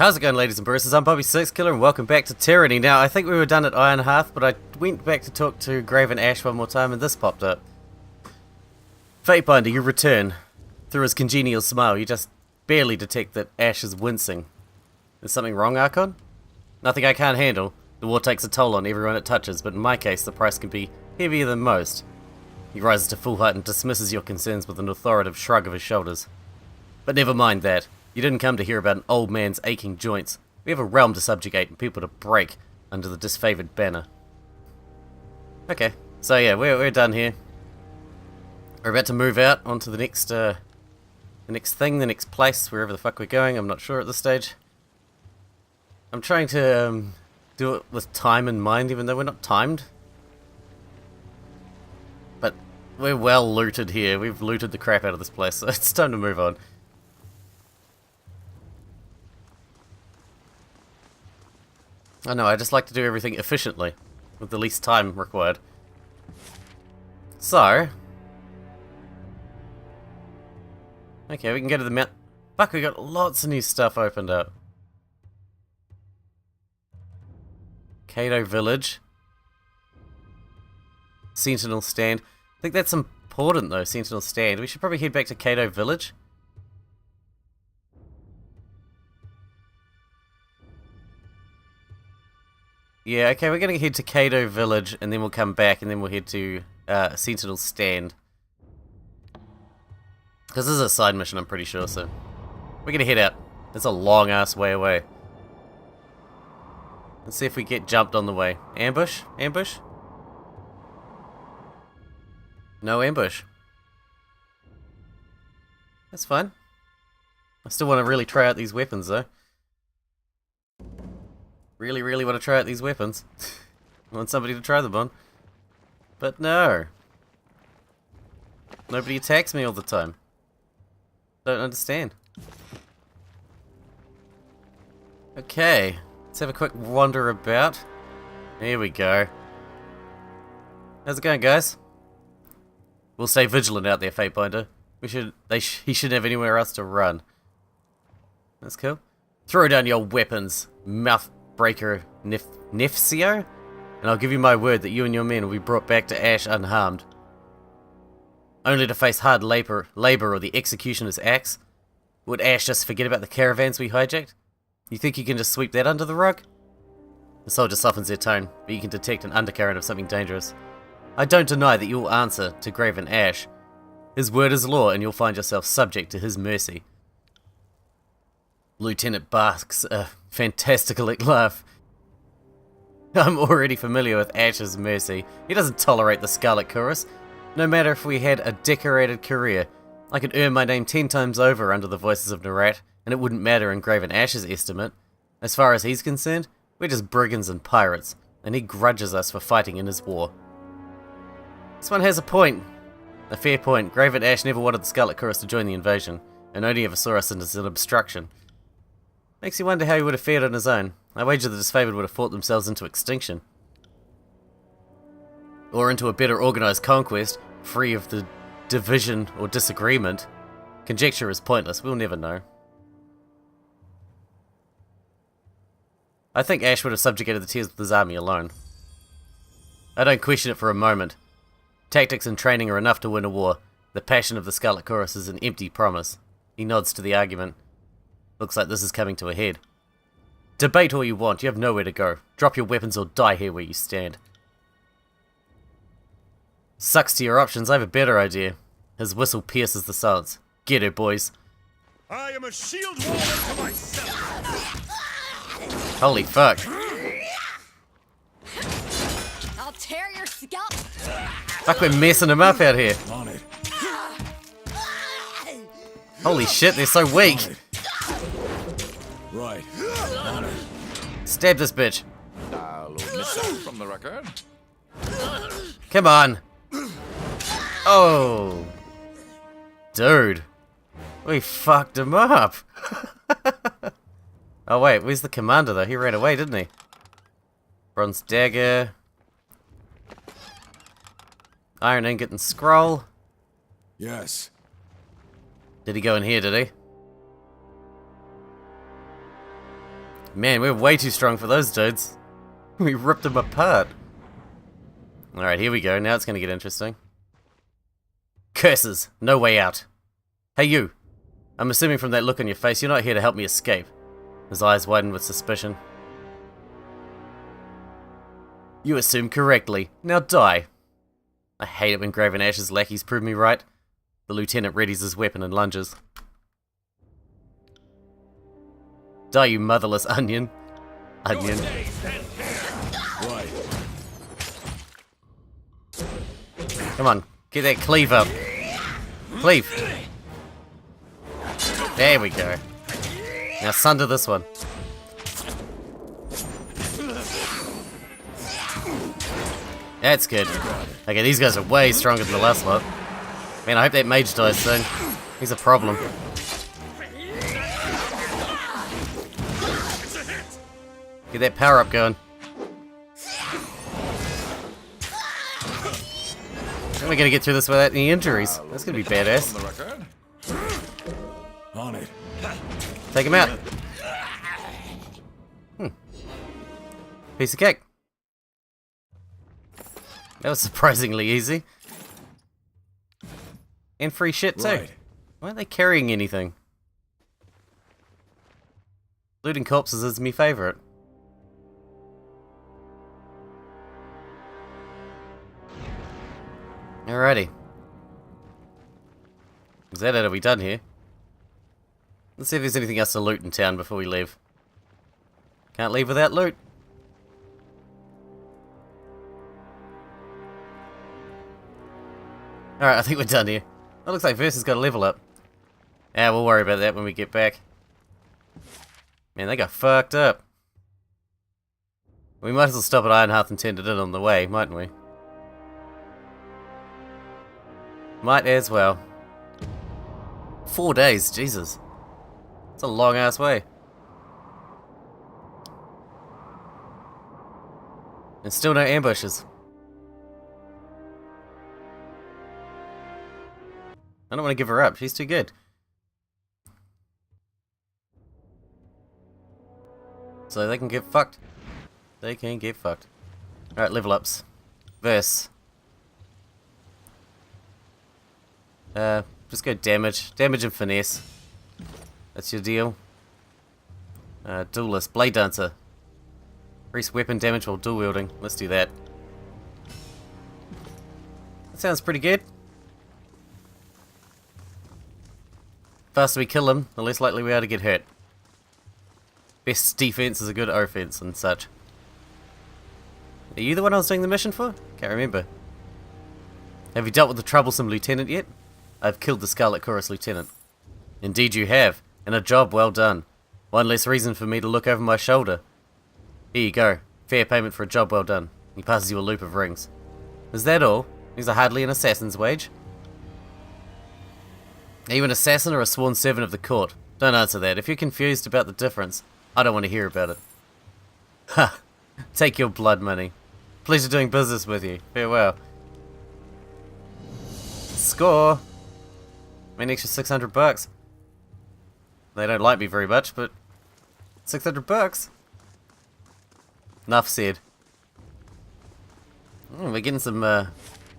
How's it going, ladies and bruises? I'm Bobby6Killer and welcome back to Tyranny. Now, I think we were done at Iron Hearth, but I went back to talk to Graven Ash one more time and this popped up. Fatebinder, you return. Through his congenial smile, you just barely detect that Ash is wincing. Is something wrong, Archon? Nothing I can't handle. The war takes a toll on everyone it touches, but in my case, the price can be heavier than most. He rises to full height and dismisses your concerns with an authoritative shrug of his shoulders. But never mind that. You didn't come to hear about an old man's aching joints. We have a realm to subjugate and people to break under the disfavored banner. Okay, so yeah, we're done here. We're about to move out onto the next place, wherever the fuck we're going. I'm not sure at this stage. I'm trying to do it with time in mind, even though we're not timed. But we're well looted here. We've looted the crap out of this place, so it's time to move on. I know, I just like to do everything efficiently, with the least time required. So... okay, we can go to the mount... fuck, we got lots of new stuff opened up. Cato Village. Sentinel Stand. I think that's important though, Sentinel Stand. We should probably head back to Cato Village. Yeah, okay, we're going to head to Cato Village, and then we'll come back, and then we'll head to Sentinel Stand. Because this is a side mission, I'm pretty sure, so... we're going to head out. It's a long-ass way away. Let's see if we get jumped on the way. Ambush? Ambush? No ambush. That's fine. I still want to really try out these weapons, though. Really want to try out these weapons. I want somebody to try them on. But no. Nobody attacks me all the time. Don't understand. Okay. Let's have a quick wander about. Here we go. How's it going, guys? We'll stay vigilant out there, Fatebinder. He shouldn't have anywhere else to run. That's cool. Throw down your weapons, mouth breaker Nefcio, and I'll give you my word that you and your men will be brought back to Ash unharmed. Only to face hard labor or the executioner's axe? Would Ash just forget about the caravans we hijacked? You think you can just sweep that under the rug? The soldier softens their tone, but you can detect an undercurrent of something dangerous. I don't deny that you will answer to Graven Ash. His word is law, and you'll find yourself subject to his mercy. Lieutenant barks a fantastical laugh. I'm already familiar with Ash's mercy. He doesn't tolerate the Scarlet Chorus. No matter if we had a decorated career, I could earn my name 10 times over under the voices of Narat, and it wouldn't matter in Graven Ash's estimate. As far as he's concerned, we're just brigands and pirates, and he grudges us for fighting in his war. This one has a point. A fair point. Graven Ash never wanted the Scarlet Chorus to join the invasion, and only ever saw us as an obstruction. Makes you wonder how he would have fared on his own. I wager the disfavored would have fought themselves into extinction. Or into a better organised conquest, free of the division or disagreement. Conjecture is pointless, we'll never know. I think Ash would have subjugated the Tears with his army alone. I don't question it for a moment. Tactics and training are enough to win a war. The passion of the Scarlet Chorus is an empty promise. He nods to the argument. Looks like this is coming to a head. Debate all you want, you have nowhere to go. Drop your weapons or die here where you stand. Sucks to your options, I have a better idea. His whistle pierces the silence. Get it, boys. I am a shield warrior to myself. Holy fuck. I'll tear your scalp. Fuck, we're messing him up out here. On it. Holy shit, they're so weak. Right. On it. Stab this bitch. I'll omit that from the record. Come on. Oh. Dude. We fucked him up. Oh wait, where's the commander though? He ran away, didn't he? Bronze dagger. Iron ingot and scroll. Yes. Did he go in here, did he? Man, we're way too strong for those dudes. We ripped them apart. Alright, here we go. Now it's going to get interesting. Curses! No way out. Hey you! I'm assuming from that look on your face you're not here to help me escape. His eyes widened with suspicion. You assume correctly. Now die. I hate it when Graven Ash's lackeys prove me right. The lieutenant readies his weapon and lunges. Die, you motherless onion. Onion. Right. Come on, get that cleave up. Cleave. There we go. Now sunder this one. That's good. Okay, these guys are way stronger than the last lot. Man, I hope that mage dies soon. He's a problem. Get that power up going. How are we gonna get through this without any injuries? That's gonna be badass. On the record. On it. Take him out. Piece of cake. That was surprisingly easy. And free shit too. Right. Why aren't they carrying anything? Looting corpses is my favourite. Alrighty. Is that it? Are we done here? Let's see if there's anything else to loot in town before we leave. Can't leave without loot. Alright, I think we're done here. It looks like Versa's got a level up. Yeah, we'll worry about that when we get back. Man, they got fucked up. We might as well stop at Ironhearth and tend it in on the way, mightn't we? Might as well. 4 days, Jesus. It's a long ass way. And still no ambushes. I don't want to give her up, she's too good. So they can get fucked. They can get fucked. Alright, level ups. Verse. Just go damage. Damage and finesse. That's your deal. Duelist. Blade Dancer. Increase weapon damage while dual wielding. Let's do that. That sounds pretty good. Faster we kill them, the less likely we are to get hurt. Best defense is a good offense and such. Are you the one I was doing the mission for? Can't remember. Have you dealt with the troublesome lieutenant yet? I've killed the Scarlet Chorus lieutenant. Indeed you have, and a job well done. One less reason for me to look over my shoulder. Here you go, fair payment for a job well done. He passes you a loop of rings. Is that all? These are hardly an assassin's wage. Are you an assassin or a sworn servant of the court? Don't answer that. If you're confused about the difference, I don't want to hear about it. Ha! Take your blood money. Pleasure doing business with you. Farewell. Score! An extra 600 bucks. They don't like me very much, but 600 bucks. Enough said. We're getting some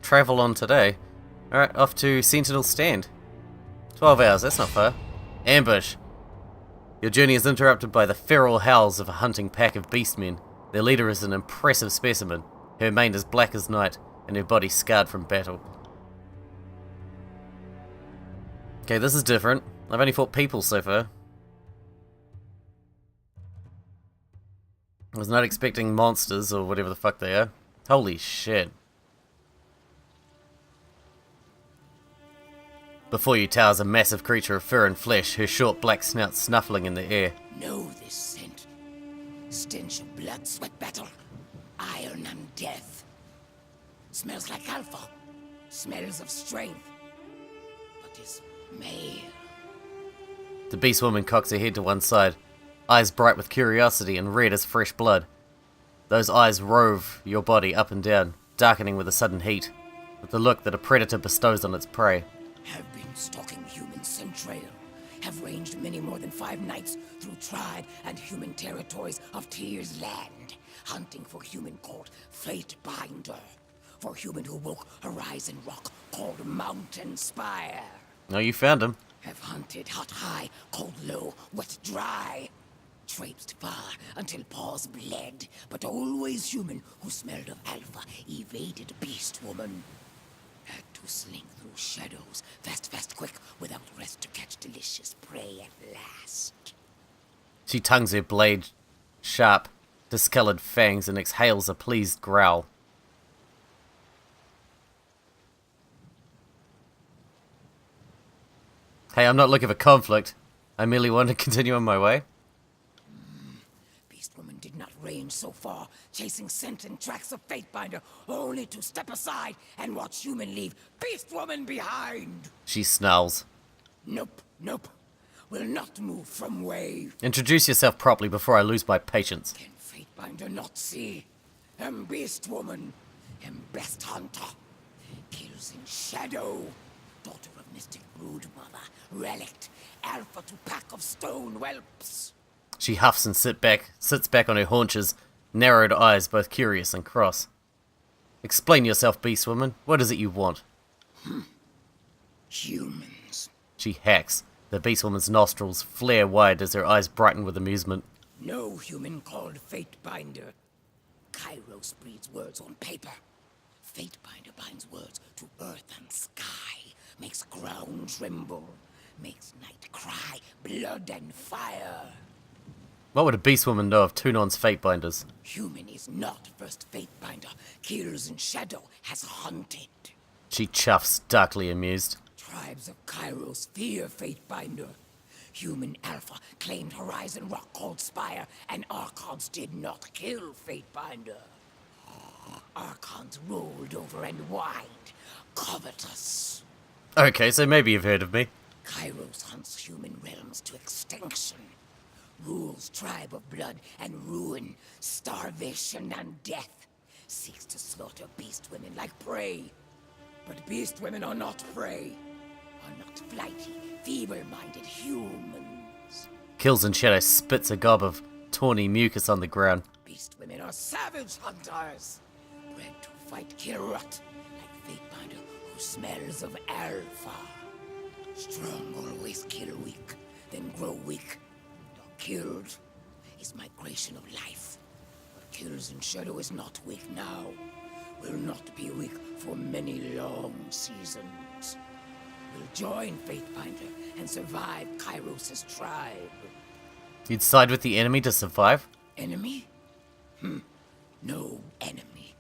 travel on today. Alright, off to Sentinel Stand. 12 hours, that's not far. Ambush. Your journey is interrupted by the feral howls of a hunting pack of beastmen. Their leader is an impressive specimen. Her mane is black as night, and her body scarred from battle. Okay, this is different. I've only fought people so far. I was not expecting monsters, or whatever the fuck they are. Holy shit. Before you towers a massive creature of fur and flesh, her short black snout snuffling in the air. Know this scent. Stench of blood, sweat battle. Iron and death. Smells like alpha. Smells of strength. But is male. The Beastwoman cocks her head to one side, eyes bright with curiosity and red as fresh blood. Those eyes rove your body up and down, darkening with a sudden heat, with the look that a predator bestows on its prey. Have been stalking human scent trail. have ranged many more than 5 nights through tribe and human territories of Tyr's land, hunting for human called Fatebinder, for human who woke Horizon Rock called Mountain Spire. Oh, you found him. Have hunted hot high, cold low, wet dry. Traipsed far until paws bled, but always human who smelled of alpha evaded Beastwoman. Had to slink through shadows, fast, quick, without rest to catch delicious prey at last. She tongues her blade, sharp, discolored fangs, and exhales a pleased growl. Hey, I'm not looking for conflict. I merely want to continue on my way. Beastwoman did not range so far, chasing scent and tracks of Fatebinder, only to step aside and watch human leave Beastwoman behind. She snarls. Nope. Will not move from way. Introduce yourself properly before I lose my patience. Can Fatebinder not see? Am Beastwoman, am best hunter. Kills in shadow. Daughter of mystic broodmother, relict, alpha to pack of stone whelps. She huffs and sits back on her haunches, narrowed eyes both curious and cross. Explain yourself, Beastwoman. What is it you want? Humans. She hacks. The Beastwoman's nostrils flare wide as her eyes brighten with amusement. No human called Fatebinder. Kairos breeds words on paper. Fatebinder binds words to earth and sky. Makes ground tremble. Makes night cry. Blood and fire. What would a Beastwoman know of Tunon's Fatebinders? Human is not first Fatebinder. Kills in shadow has hunted. She chuffs, darkly amused. Tribes of Kairos fear Fatebinder. Human Alpha claimed Horizon Rock called Spire, and Archons did not kill Fatebinder. Archons rolled over and wide, covetous. Okay, so maybe you've heard of me. Kairos hunts human realms to extinction. Rules tribe of blood and ruin, starvation and death. Seeks to slaughter beast women like prey. But beast women are not prey. Are not flighty, feeble-minded humans. Kills in Shadow spits a gob of tawny mucus on the ground. Beast women are savage hunters. Bred to fight kill rot, like Fatebinder who smells of alpha. Strong always kill weak, then grow weak. Killed is migration of life. What kills in shadow is not weak now. Will not be weak for many long seasons. Will join Fatebinder and survive Kairos' tribe. You'd side with the enemy to survive? Enemy? No enemy.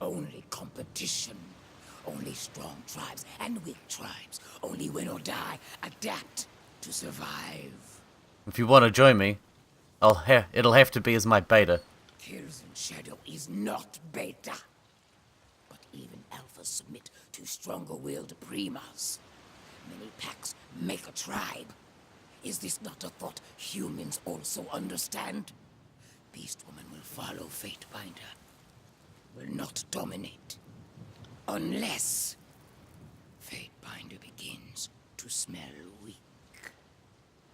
Only competition. Only strong tribes and weak tribes. Only win or die. Adapt to survive. If you want to join me, it'll have to be as my beta. Kills in shadow is not beta. But even alphas submit to stronger-willed primas. Many packs make a tribe. Is this not a thought humans also understand? Beastwoman will follow Fatebinder. Will not dominate. Unless Fatebinder begins to smell weak.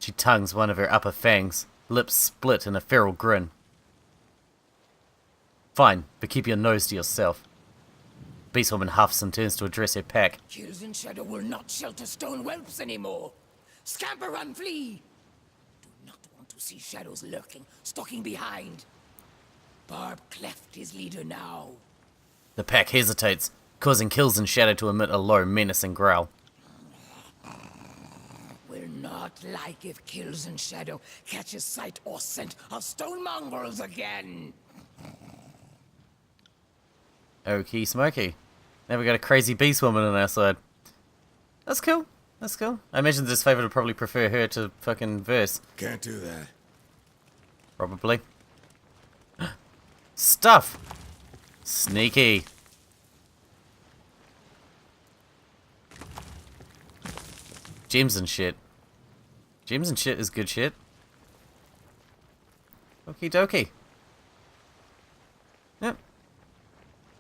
She tongues one of her upper fangs, lips split in a feral grin. Fine, but keep your nose to yourself. Beastwoman huffs and turns to address her pack. Kills in shadow will not shelter stone whelps anymore. Scamper, run, flee! Do not want to see shadows lurking, stalking behind. Barb cleft his leader now. The pack hesitates, causing Kills in Shadow to emit a low, menacing growl. Will not like if Kills in Shadow catches sight or scent of stone mongrels again. Okie smoky. Now we got a crazy Beastwoman on our side. That's cool. That's cool. I imagine this favor would probably prefer her to fucking verse. Can't do that. Probably. Stuff! Sneaky. Gems and shit. Gems and shit is good shit. Okie dokie. Yep.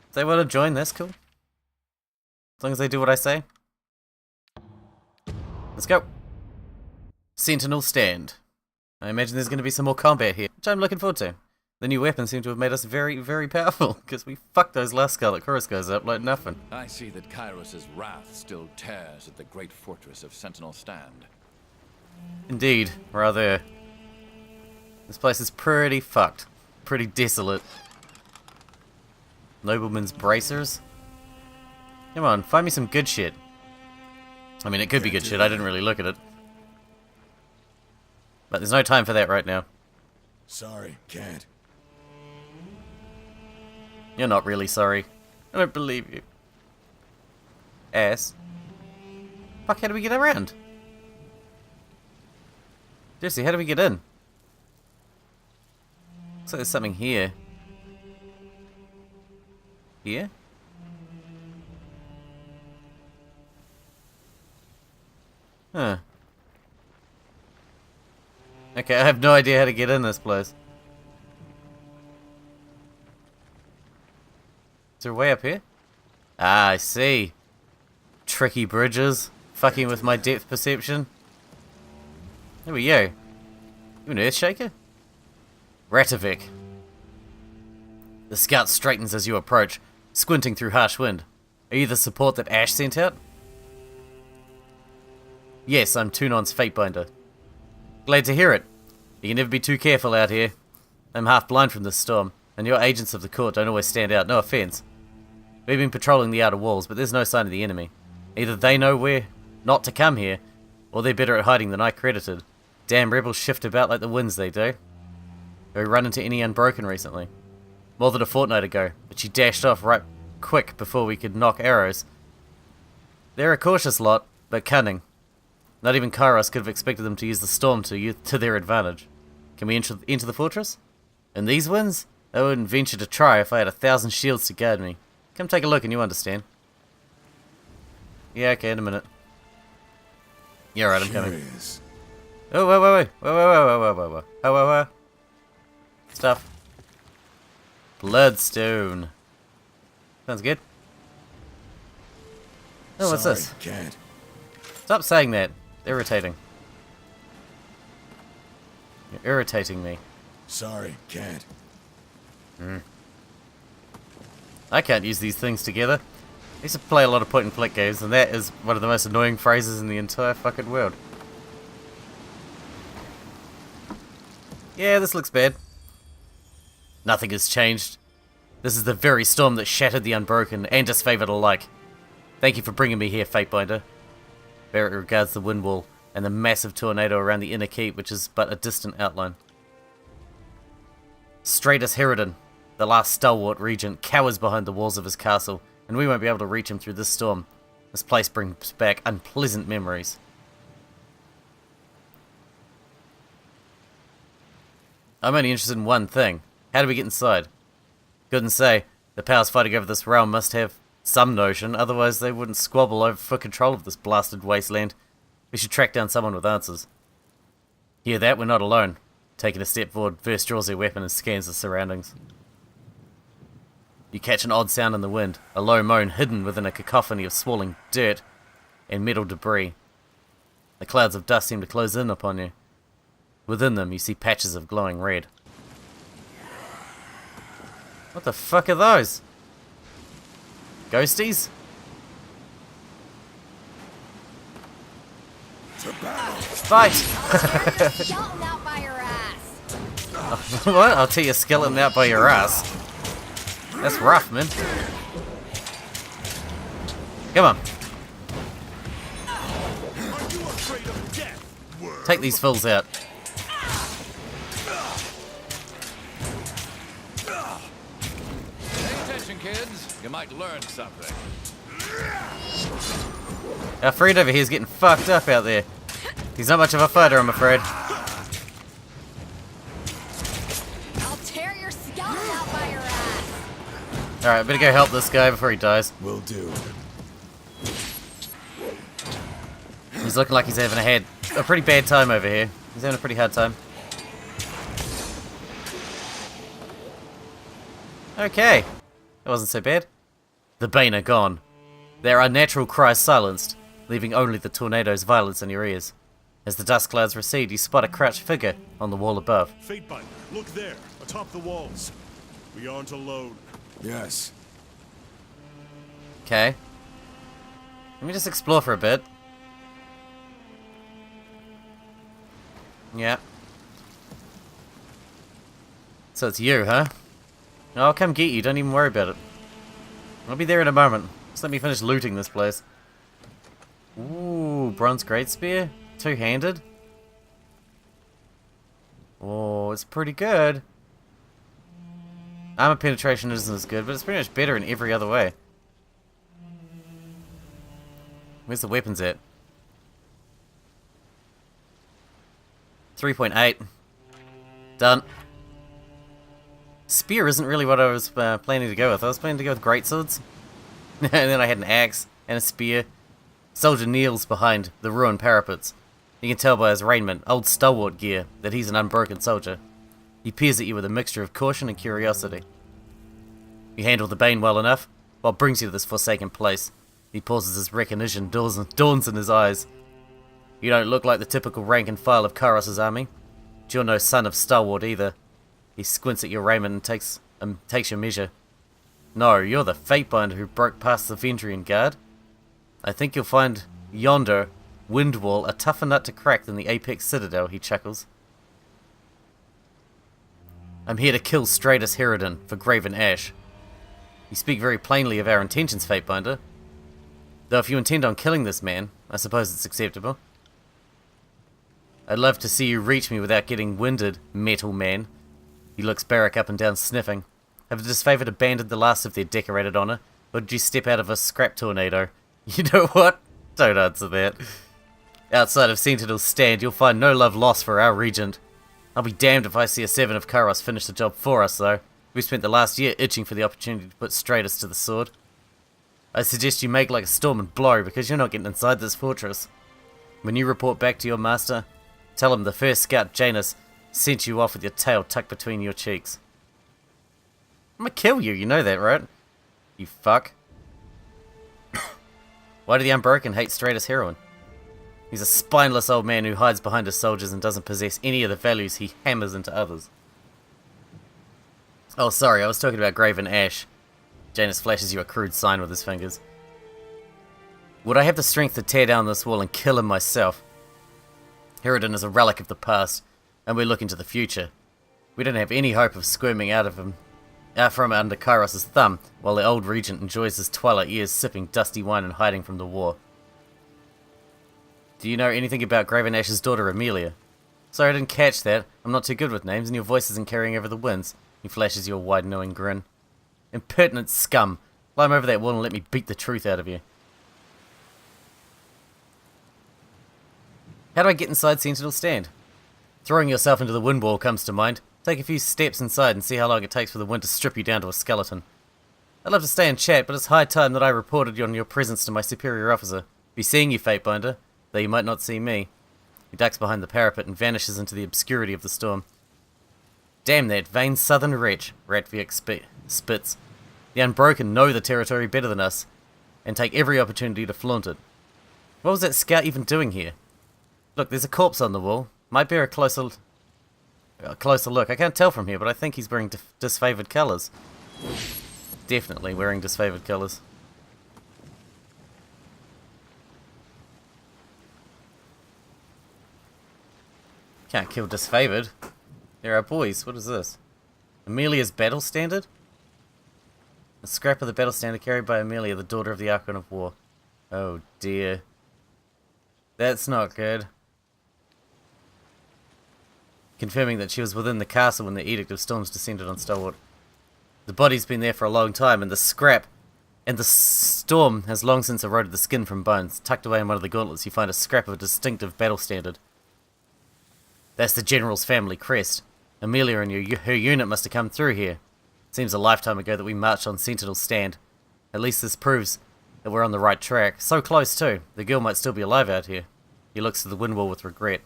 If they want to join, that's cool. As long as they do what I say. Let's go. Sentinel stand. I imagine there's going to be some more combat here, which I'm looking forward to. The new weapons seem to have made us very, very powerful, because we fucked those last Scarlet Coruscos up like nothing. I see that Kairos' wrath still tears at the great fortress of Sentinel Stand. Indeed, rather. This place is pretty fucked. Pretty desolate. Nobleman's bracers? Come on, find me some good shit. I mean, it could be good shit, I didn't really look at it. But there's no time for that right now. Sorry, can't. You're not really sorry. I don't believe you. Ass. Fuck, how do we get around? Seriously, how do we get in? Looks like there's something here. Here? Huh. Okay, I have no idea how to get in this place. Is there a way up here? Ah, I see. Tricky bridges. Fucking with my depth perception. There we go. You an Earthshaker? Ratovik. The scout straightens as you approach, squinting through harsh wind. Are you the support that Ash sent out? Yes, I'm Tunon's Fatebinder. Glad to hear it. You can never be too careful out here. I'm half blind from this storm, and your agents of the court don't always stand out, no offense. We've been patrolling the outer walls, but there's no sign of the enemy. Either they know where not to come here, or they're better at hiding than I credited. Damn rebels shift about like the winds they do. Have we run into any Unbroken recently? More than a fortnight ago, but she dashed off right quick before we could knock arrows. They're a cautious lot, but cunning. Not even Kairos could have expected them to use the storm to their advantage. Can we enter the fortress? In these winds? I wouldn't venture to try if I had 1,000 shields to guard me. Come take a look and you understand. Yeah, okay, in a minute. Yeah, right, I'm coming. Curious. Oh, whoa. Stuff. Bloodstone. Sounds good. Oh, what's Sorry, this? can't. Stop saying that. Irritating. You're irritating me. Sorry, can't. I can't use these things together. I used to play a lot of point and click games, and that is one of the most annoying phrases in the entire fucking world. Yeah, this looks bad. Nothing has changed. This is the very storm that shattered the Unbroken and disfavored alike. Thank you for bringing me here, Fatebinder. Barrett regards the wind wall and the massive tornado around the inner keep, which is but a distant outline. Stratus Herodin, the last stalwart regent, cowers behind the walls of his castle, and we won't be able to reach him through this storm. This place brings back unpleasant memories. I'm only interested in one thing. How do we get inside? Couldn't say. The powers fighting over this realm must have some notion, otherwise they wouldn't squabble over for control of this blasted wasteland. We should track down someone with answers. Hear that? We're not alone. Taking a step forward, Verse draws their weapon and scans the surroundings. You catch an odd sound in the wind, a low moan hidden within a cacophony of swirling dirt and metal debris. The clouds of dust seem to close in upon you. Within them, you see patches of glowing red. What the fuck are those? Ghosties? Fight! Skeleton out by your ass. What? I'll tell you, skeleton out by your ass. That's rough, man. Come on. Take these fools out. Pay attention, kids. You might learn something. Our friend over here is getting fucked up out there. He's not much of a fighter, I'm afraid. I'll tear your skeleton out by your ass. Alright, I better go help this guy before he dies. Will do. He's looking like he's having a pretty bad time over here. He's having a pretty hard time. Okay. That wasn't so bad. The Bane are gone. Their unnatural cries silenced, leaving only the tornado's violence in your ears. As the dust clouds recede, you spot a crouched figure on the wall above. Fatebinder, look there, atop the walls. We aren't alone. Yes. Okay. Let me just explore for a bit. Yeah. So it's you, huh? I'll come get you, don't even worry about it. I'll be there in a moment. Just let me finish looting this place. Ooh, bronze great spear? Two-handed? Oh, it's pretty good. Armor penetration isn't as good, but it's pretty much better in every other way. Where's the weapons at? 3.8. Done. Spear isn't really what I was planning to go with. I was planning to go with greatswords. And then I had an axe and a spear. Soldier kneels behind the ruined parapets. You can tell by his raiment, old stalwart gear, that he's an unbroken soldier. He peers at you with a mixture of caution and curiosity. You handle the bane well enough, what brings you to this forsaken place? He pauses as recognition dawns in his eyes. You don't look like the typical rank and file of Kairos' army. But you're no son of Stalwart either. He squints at your raiment and takes your measure. No, you're the Fatebinder who broke past the Vendrian guard. I think you'll find yonder Windwall a tougher nut to crack than the Apex Citadel, he chuckles. I'm here to kill Stratus Herodin for Graven Ash. You speak very plainly of our intentions, Fatebinder. Though if you intend on killing this man, I suppose it's acceptable. I'd love to see you reach me without getting winded, metal man. He looks Barrack up and down, sniffing. Have the disfavored abandoned the last of their decorated honor, or did you step out of a scrap tornado? You know what? Don't answer that. Outside of Sentinel's stand, you'll find no love lost for our regent. I'll be damned if I see a Seven of Kairos finish the job for us, though. We spent the last year itching for the opportunity to put Stratus to the sword. I suggest you make like a storm and blow, because you're not getting inside this fortress. When you report back to your master, tell him the first scout, Janus, sent you off with your tail tucked between your cheeks. I'm gonna kill you, you know that, right? You fuck. Why do the Unbroken hate Stratus Heroine? He's a spineless old man who hides behind his soldiers and doesn't possess any of the values he hammers into others. Oh, sorry, I was talking about Graven Ash. Janus flashes you a crude sign with his fingers. Would I have the strength to tear down this wall and kill him myself? Herodin is a relic of the past, and we're looking to the future. We don't have any hope of squirming out from under Kairos' thumb, while the old regent enjoys his twilight years sipping dusty wine and hiding from the war. Do you know anything about Graven Ash's daughter, Amelia? Sorry, I didn't catch that. I'm not too good with names, and your voice isn't carrying over the winds. He flashes you a wide, knowing grin. Impertinent scum! Climb over that wall and let me beat the truth out of you. How do I get inside Sentinel's stand? Throwing yourself into the wind wall comes to mind. Take a few steps inside and see how long it takes for the wind to strip you down to a skeleton. I'd love to stay and chat, but it's high time that I reported on your presence to my superior officer. Be seeing you, Fatebinder, though you might not see me. He ducks behind the parapet and vanishes into the obscurity of the storm. Damn that vain southern wretch, Ratviak spits. The Unbroken know the territory better than us, and take every opportunity to flaunt it. What was that scout even doing here? Look, there's a corpse on the wall. Might bear a closer look. I can't tell from here, but I think he's wearing disfavored colours. Definitely wearing disfavored colours. Can't kill disfavored. There are boys. What is this? Amelia's battle standard? A scrap of the battle standard carried by Amelia, the daughter of the Archon of War. Oh dear. That's not good. Confirming that she was within the castle when the Edict of Storms descended on Stalwart. The body's been there for a long time, and the storm has long since eroded the skin from bones. Tucked away in one of the gauntlets, you find a scrap of a distinctive battle standard. That's the General's family crest. Amelia and her unit must have come through here. Seems a lifetime ago that we marched on Sentinel's stand. At least this proves that we're on the right track. So close too. The girl might still be alive out here. He looks to the wind wall with regret.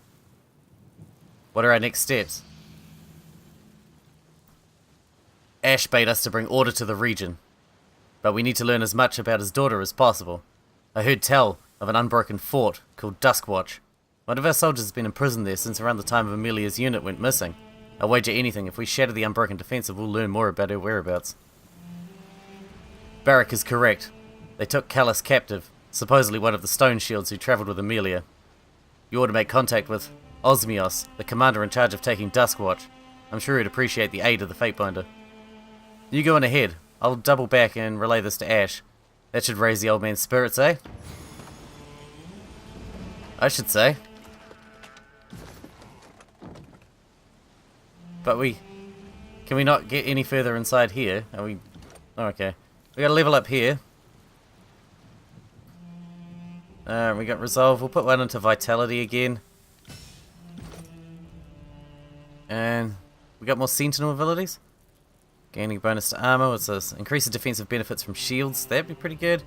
What are our next steps? Ash bade us to bring order to the region, but we need to learn as much about his daughter as possible. I heard tell of an unbroken fort called Duskwatch. One of our soldiers has been imprisoned there since around the time of Amelia's unit went missing. I'll wager anything, if we shatter the unbroken defensive, we'll learn more about her whereabouts. Barrack is correct. They took Callus captive, supposedly one of the stone shields who travelled with Amelia. You ought to make contact with Osmios, the commander in charge of taking Duskwatch. I'm sure he'd appreciate the aid of the Fatebinder. You go on ahead. I'll double back and relay this to Ash. That should raise the old man's spirits, eh? I should say. But can we not get any further inside here? Are we... Oh, okay. We gotta level up here. We got Resolve. We'll put one into Vitality again. And we got more Sentinel abilities. Gaining bonus to armor. What's this? Increase the defensive benefits from shields. That'd be pretty good.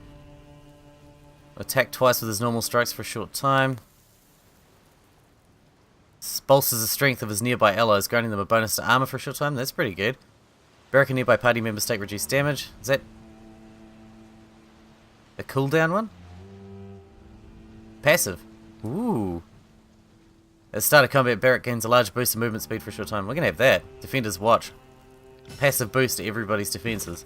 Attack twice with his normal strikes for a short time. Bolsters the strength of his nearby allies, granting them a bonus to armor for a short time. That's pretty good. Barrack and nearby party members take reduced damage. Is that a cooldown one? Passive. Ooh. At the start of combat, Barrack gains a large boost of movement speed for a short time. We're going to have that. Defender's Watch. Passive boost to everybody's defenses.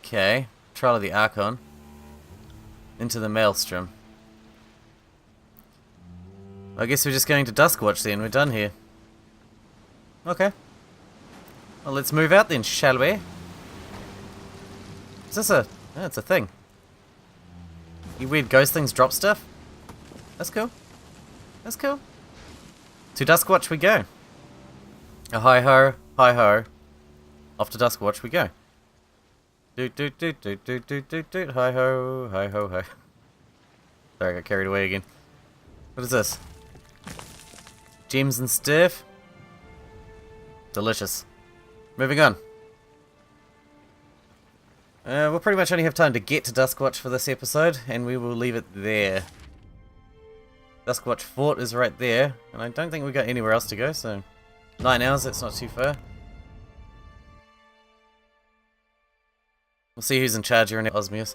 Okay. Trial of the Archon. Into the Maelstrom. I guess we're just going to Duskwatch then. We're done here. Okay. Well, let's move out then, shall we? Is this a... Oh, it's a thing. You weird ghost things drop stuff? That's cool. That's cool. To Duskwatch we go. A hi-ho, hi-ho. Off to Duskwatch we go. Doot doot doot doot doot doot doot doot, hi-ho, hi-ho, hi. Sorry, I got carried away again. What is this? Gems and stuff? Delicious. Moving on. We'll pretty much only have time to get to Duskwatch for this episode, and we will leave it there. Duskwatch Fort is right there, and I don't think we've got anywhere else to go, so 9 hours, that's not too far. We'll see who's in charge here in Osmios.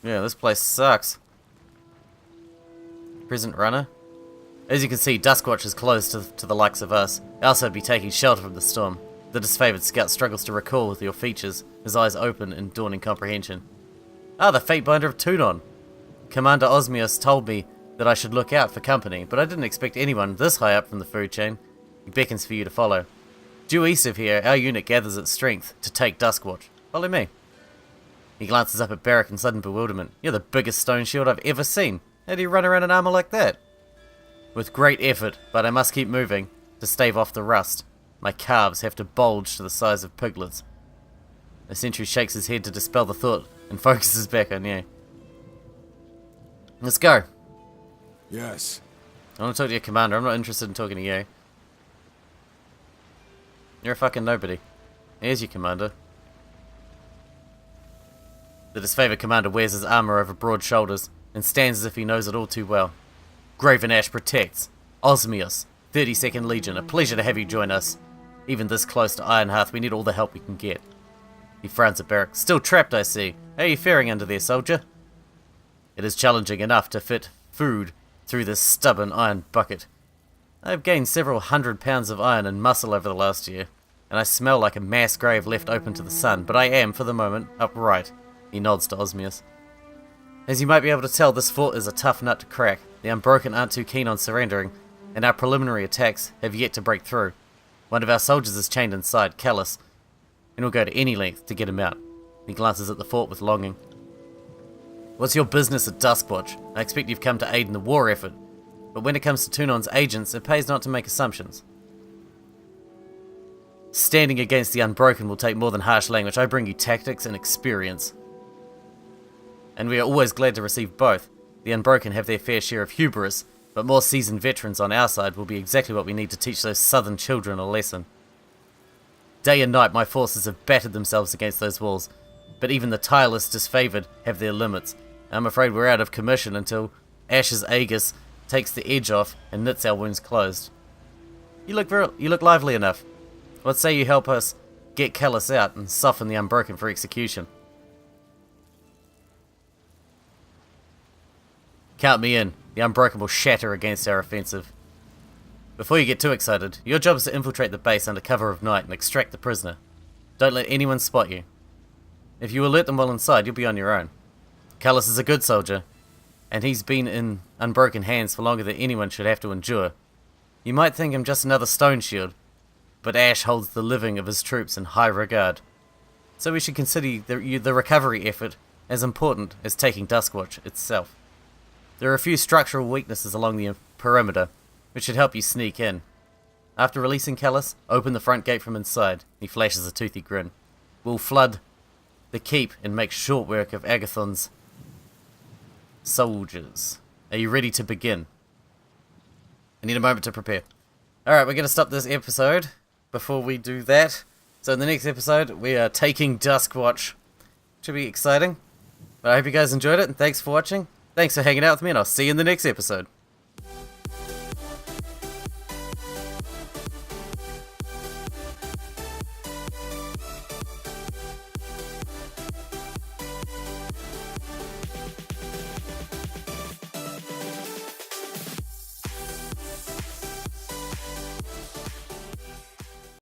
Yeah, this place sucks. Present runner. As you can see, Duskwatch is closed to the likes of us. Also be taking shelter from the storm. The disfavored scout struggles to recall with your features, his eyes open in dawning comprehension. Ah, the Fatebinder of Tunon. Commander Osmios told me that I should look out for company, but I didn't expect anyone this high up from the food chain. He beckons for you to follow. Due east of here, our unit gathers its strength to take Duskwatch. Follow me. He glances up at Barrack in sudden bewilderment. You're the biggest stone shield I've ever seen. How do you run around in armor like that? With great effort, but I must keep moving to stave off the rust. My calves have to bulge to the size of piglets. The sentry shakes his head to dispel the thought and focuses back on you. Let's go. Yes. I want to talk to your commander. I'm not interested in talking to you. You're a fucking nobody. Here's your commander. The disfavored commander wears his armor over broad shoulders and stands as if he knows it all too well. Graven Ash protects. Osmios, 32nd Legion, a pleasure to have you join us. Even this close to Ironhearth, we need all the help we can get. He frowns at Barrack. Still trapped, I see. How are you faring under there, soldier? It is challenging enough to fit food through this stubborn iron bucket. I have gained several 100 pounds of iron and muscle over the last year, and I smell like a mass grave left open to the sun, but I am, for the moment, upright. He nods to Osmios. As you might be able to tell, this fort is a tough nut to crack. The Unbroken aren't too keen on surrendering, and our preliminary attacks have yet to break through. One of our soldiers is chained inside, Callus, and will go to any length to get him out. He glances at the fort with longing. What's your business at Duskwatch? I expect you've come to aid in the war effort, but when it comes to Tunon's agents, it pays not to make assumptions. Standing against the Unbroken will take more than harsh language. I bring you tactics and experience. And we are always glad to receive both. The Unbroken have their fair share of hubris, but more seasoned veterans on our side will be exactly what we need to teach those southern children a lesson. Day and night my forces have battered themselves against those walls, but even the tireless disfavored have their limits. I'm afraid we're out of commission until Ash's Aegis takes the edge off and knits our wounds closed. You look lively enough. Let's say you help us get Callus out and soften the Unbroken for execution. Count me in. The Unbroken will shatter against our offensive. Before you get too excited, your job is to infiltrate the base under cover of night and extract the prisoner. Don't let anyone spot you. If you alert them while inside, you'll be on your own. Callus is a good soldier, and he's been in Unbroken hands for longer than anyone should have to endure. You might think him just another stone shield, but Ash holds the living of his troops in high regard. So we should consider the recovery effort as important as taking Duskwatch itself. There are a few structural weaknesses along the perimeter, which should help you sneak in. After releasing Callus, open the front gate from inside. He flashes a toothy grin. We'll flood the keep and make short work of Agathon's soldiers. Are you ready to begin? I need a moment to prepare. Alright, we're going to stop this episode before we do that. So in the next episode, we are taking Duskwatch. Should be exciting. But I hope you guys enjoyed it, and thanks for watching. Thanks for hanging out with me, and I'll see you in the next episode.